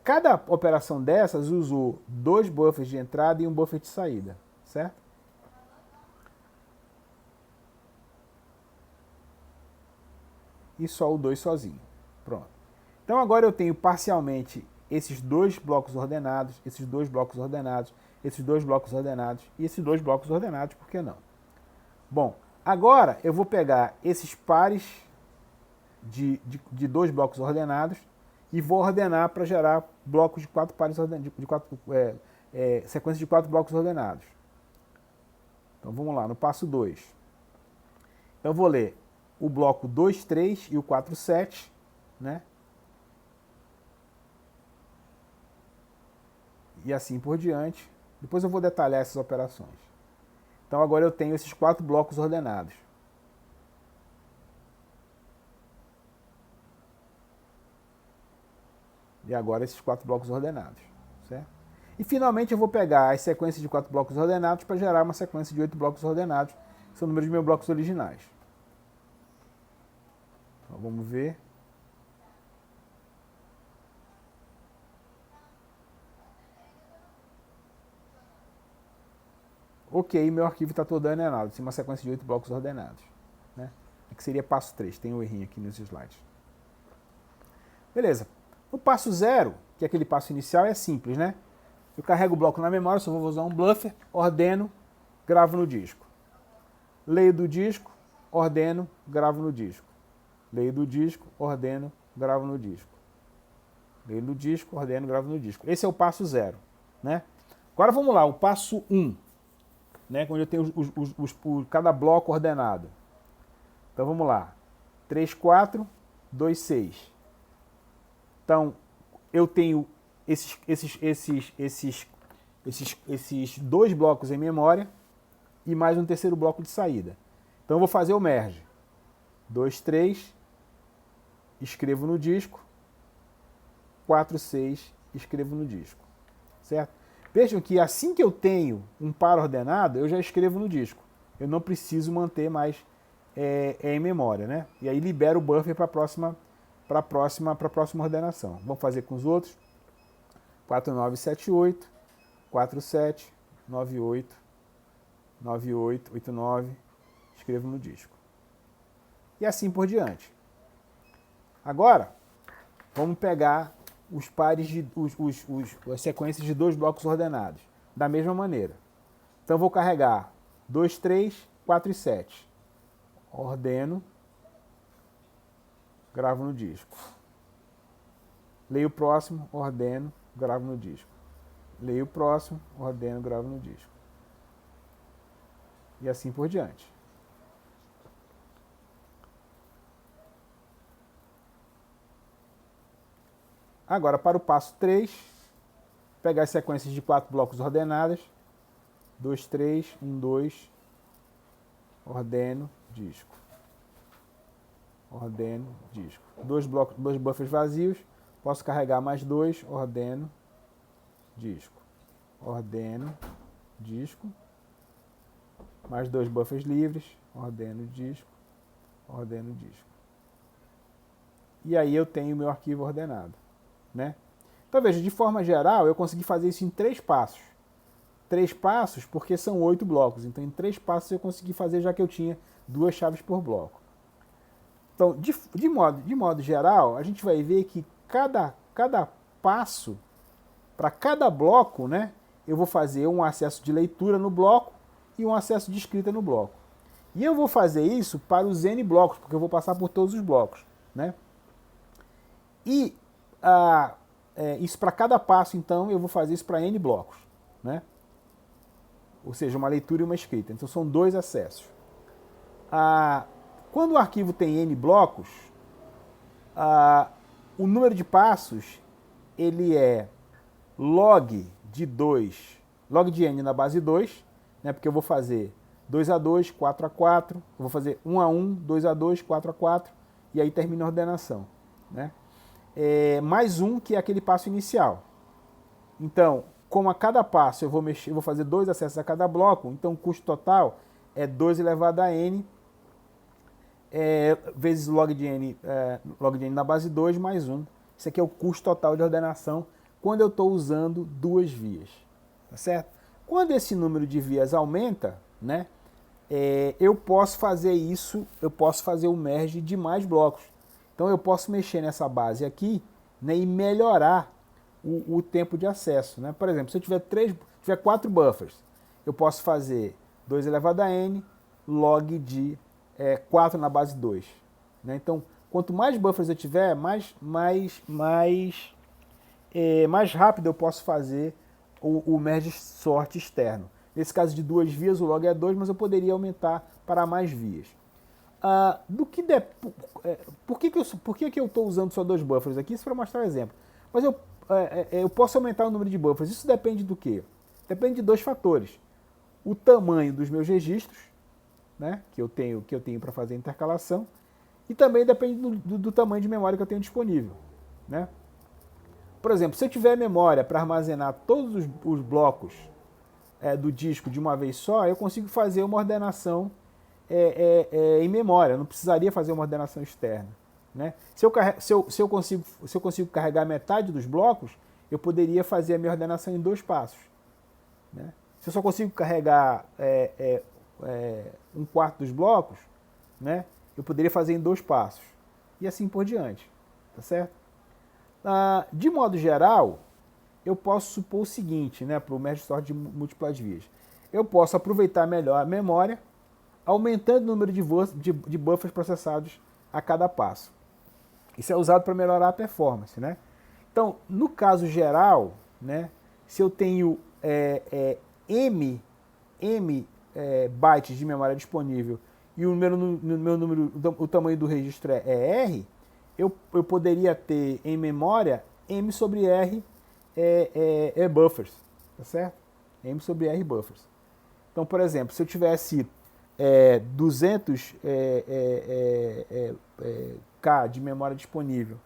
Cada operação dessas usou 2 buffers de entrada e um buffer de saída, certo? E só o 2 sozinho. Pronto. Então agora eu tenho parcialmente esses 2 blocos ordenados, esses 2 blocos ordenados, esses 2 blocos ordenados e esses 2 blocos ordenados, por que não? Bom, agora eu vou pegar esses pares de 2 blocos ordenados e vou ordenar para gerar blocos de 4 pares ordenados, sequência de 4 blocos ordenados. Então vamos lá, no passo 2. Então eu vou ler o bloco 2, 3 e o 4, 7, né? E assim por diante. Depois eu vou detalhar essas operações. Então agora eu tenho esses 4 blocos ordenados. E agora esses 4 blocos ordenados, certo? E finalmente eu vou pegar as sequências de 4 blocos ordenados para gerar uma sequência de 8 blocos ordenados, que são o número de meus blocos originais. Então, vamos ver. Ok, meu arquivo está todo ordenado, tem uma sequência de 8 blocos ordenados, né? Que seria passo 3, tem um errinho aqui nos slides. Beleza. O passo 0, que é aquele passo inicial, é simples, né? Eu carrego o bloco na memória, só vou usar um buffer, ordeno, gravo no disco. Leio do disco, ordeno, gravo no disco. Leio do disco, ordeno, gravo no disco. Leio do disco, ordeno, gravo no disco. Esse é o passo 0, né? Agora vamos lá, o passo 1, né? Onde eu tenho cada bloco ordenado. Então vamos lá. 3, 4, 2, 6. Então, eu tenho esses 2 blocos em memória e mais um terceiro bloco de saída. Então, eu vou fazer o merge. 2, 3, escrevo no disco. 4, 6, escrevo no disco. Certo? Vejam que assim que eu tenho um par ordenado, eu já escrevo no disco. Eu não preciso manter mais em memória, né? E aí libero o buffer para a próxima ordenação. Vamos fazer com os outros. 4, 9, 7, 8. 4, 7, 9, 8. 9, 8, 8, 9. Escrevo no disco. E assim por diante. Agora, vamos pegar os pares as sequências de 2 blocos ordenados. Da mesma maneira. Então, vou carregar 2, 3, 4 e 7. Ordeno. Gravo no disco. Leio o próximo, ordeno, gravo no disco. Leio o próximo, ordeno, gravo no disco. E assim por diante. Agora, para o passo 3, pegar as sequências de 4 blocos ordenadas. 2, 3, 1, 2, ordeno, disco. Ordeno, disco. 2 buffers vazios, posso carregar mais 2, ordeno, disco. Ordeno, disco. Mais 2 buffers livres, ordeno, disco. Ordeno, disco. E aí eu tenho o meu arquivo ordenado, né? Então veja, de forma geral, eu consegui fazer isso em 3 passos. 3 passos porque são 8 blocos. Então em 3 passos eu consegui fazer, já que eu tinha 2 chaves por bloco. Então, de modo geral, a gente vai ver que cada passo, para cada bloco, né, eu vou fazer um acesso de leitura no bloco e um acesso de escrita no bloco. E eu vou fazer isso para os N blocos, porque eu vou passar por todos os blocos, né? E isso para cada passo, então, eu vou fazer isso para N blocos, né? Ou seja, uma leitura e uma escrita. Então, são 2 acessos. Quando o arquivo tem N blocos, o número de passos ele é log de 2, log de N na base 2, né, porque eu vou fazer 2 a 2, 4 a 4, eu vou fazer 1 a 1, 2 a 2, 4 a 4, e aí termina a ordenação, né? Mais um, que é aquele passo inicial. Então, como a cada passo eu vou fazer 2 acessos a cada bloco, então o custo total é 2 elevado a n vezes log de n na base 2 mais 1. Isso aqui é o custo total de ordenação quando eu estou usando 2 vias. Tá certo? Quando esse número de vias aumenta, né, eu posso fazer isso, eu posso fazer o merge de mais blocos. Então eu posso mexer nessa base aqui, né, e melhorar o tempo de acesso. Né? Por exemplo, se eu tiver 4 buffers, eu posso fazer 2 elevado a n log de 4 na base 2. Né? Então, quanto mais buffers eu tiver, mais rápido eu posso fazer o merge sort externo. Nesse caso de 2 vias, o log é 2, mas eu poderia aumentar para mais vias. Por que eu estou usando só 2 buffers aqui? Isso para mostrar um exemplo. Mas eu posso aumentar o número de buffers. Isso depende do quê? Depende de 2 fatores. O tamanho dos meus registros, né, que eu tenho para fazer a intercalação, e também depende do tamanho de memória que eu tenho disponível. Né? Por exemplo, se eu tiver memória para armazenar todos os blocos do disco de uma vez só, eu consigo fazer uma ordenação em memória, não precisaria fazer uma ordenação externa. Né? Se eu consigo carregar metade dos blocos, eu poderia fazer a minha ordenação em 2 passos. Né? Se eu só consigo carregar 1/4 dos blocos, né, eu poderia fazer em 2 passos. E assim por diante. Tá certo? De modo geral, eu posso supor o seguinte, né, para o merge sort de múltiplas vias. Eu posso aproveitar melhor a memória, aumentando o número de buffers processados a cada passo. Isso é usado para melhorar a performance. Né? Então, no caso geral, né, se eu tenho m bytes de memória disponível e o tamanho do registro é R, eu poderia ter em memória m sobre R buffers, tá certo? M sobre R buffers. Então, por exemplo, se eu tivesse 200 K de memória disponível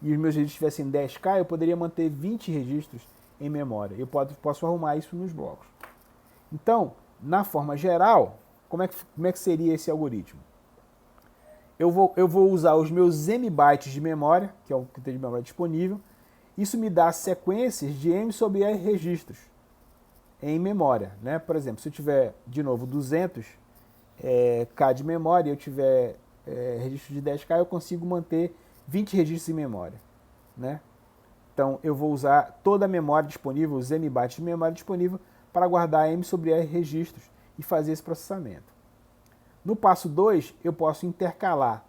e os meus registros tivessem 10K, eu poderia manter 20 registros em memória. Eu posso arrumar isso nos blocos. Então, na forma geral, como é que seria esse algoritmo? Eu vou usar os meus m bytes de memória, que é o que tem de memória disponível. Isso me dá sequências de m sobre r registros em memória. Né? Por exemplo, se eu tiver, de novo, 200 K de memória e eu tiver registro de 10K, eu consigo manter 20 registros em memória. Né? Então, eu vou usar toda a memória disponível, os m bytes de memória disponível, para guardar m sobre r registros e fazer esse processamento. No passo 2, eu posso intercalar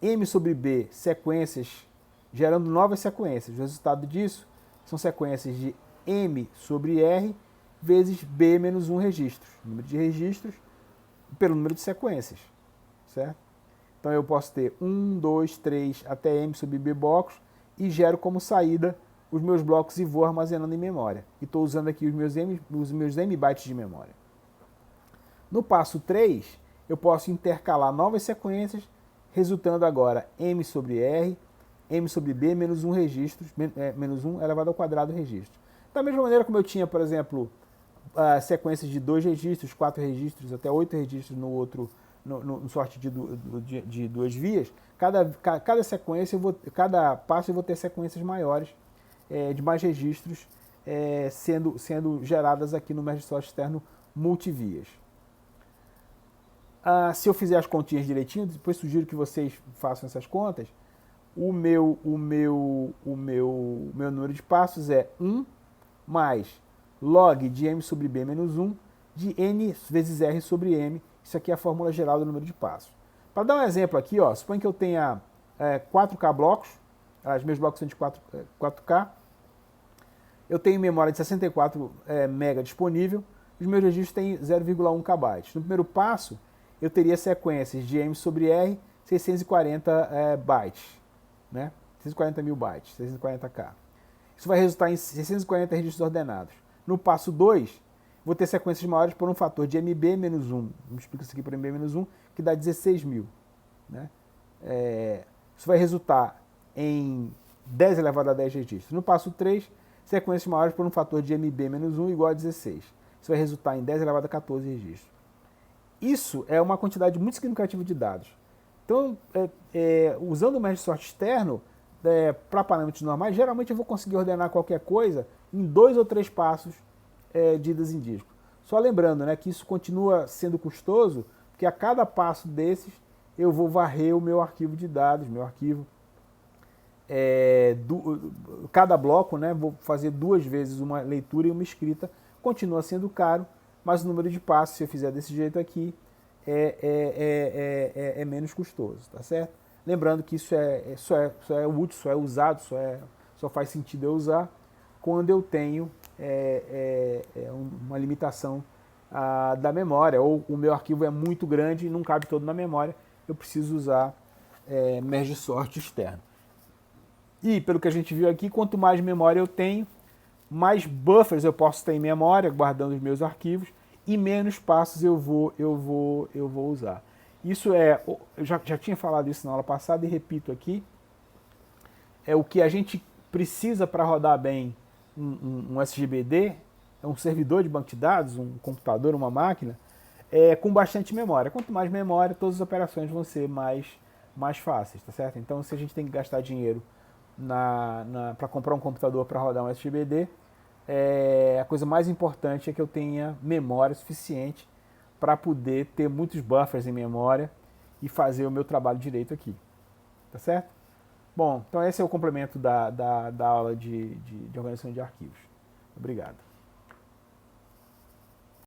m sobre b sequências, gerando novas sequências. O resultado disso são sequências de m sobre r vezes b menos 1 registros. Número de registros pelo número de sequências. Certo? Então eu posso ter 1, 2, 3 até m sobre b blocos e gero como saída os meus blocos e vou armazenando em memória. E estou usando aqui os meus m bytes de memória. No passo 3, eu posso intercalar novas sequências, resultando agora m sobre r, m sobre b menos 1 registros, menos 1 elevado ao quadrado registro. Da mesma maneira como eu tinha, por exemplo, sequências de 2 registros, 4 registros, até 8 registros no sorte de 2 vias, cada sequência, cada passo eu vou ter sequências maiores, de mais registros, sendo geradas aqui no merge sort externo multivias. Se eu fizer as continhas direitinho, depois sugiro que vocês façam essas contas, o meu número de passos é 1 mais log de m sobre b menos 1 de n vezes r sobre m. Isso aqui é a fórmula geral do número de passos. Para dar um exemplo aqui, suponha que eu tenha 4K blocos, os meus blocos são de 4K, eu tenho memória de 64 MB disponível, os meus registros têm 0,1 KB. No primeiro passo, eu teria sequências de m sobre r, 640 bytes, né? 640 mil bytes, 640K. Isso vai resultar em 640 registros ordenados. No passo 2, vou ter sequências maiores por um fator de mb menos 1. Vamos explicar isso aqui por mb menos 1, que dá 16 mil. Né? Isso vai resultar em 10 elevado a 10 registros. No passo 3, sequências maiores por um fator de MB-1 igual a 16. Isso vai resultar em 10 elevado a 14 registros. Isso é uma quantidade muito significativa de dados. Então, usando o médio de sorte externo, para parâmetros normais, geralmente eu vou conseguir ordenar qualquer coisa em 2 ou 3 passos de idas em disco. Só lembrando, né, que isso continua sendo custoso, porque a cada passo desses eu vou varrer o meu arquivo de dados, meu arquivo. Cada bloco, né, vou fazer 2 vezes uma leitura e uma escrita, continua sendo caro, mas o número de passos, se eu fizer desse jeito aqui, é menos custoso, tá certo? Lembrando que isso só é útil, só é usado, só faz sentido eu usar quando eu tenho uma limitação da memória, ou o meu arquivo é muito grande e não cabe todo na memória, eu preciso usar merge sort externo. E pelo que a gente viu aqui, quanto mais memória eu tenho, mais buffers eu posso ter em memória, guardando os meus arquivos, e menos passos eu vou usar. Isso eu já tinha falado isso na aula passada e repito aqui, é o que a gente precisa para rodar bem um SGBD, é um servidor de banco de dados, um computador, uma máquina, com bastante memória. Quanto mais memória, todas as operações vão ser mais fáceis, tá certo? Então, se a gente tem que gastar dinheiro para comprar um computador para rodar um SGBD, a coisa mais importante é que eu tenha memória suficiente para poder ter muitos buffers em memória e fazer o meu trabalho direito aqui, tá certo? Bom, então esse é o complemento da aula de organização de arquivos. Obrigado.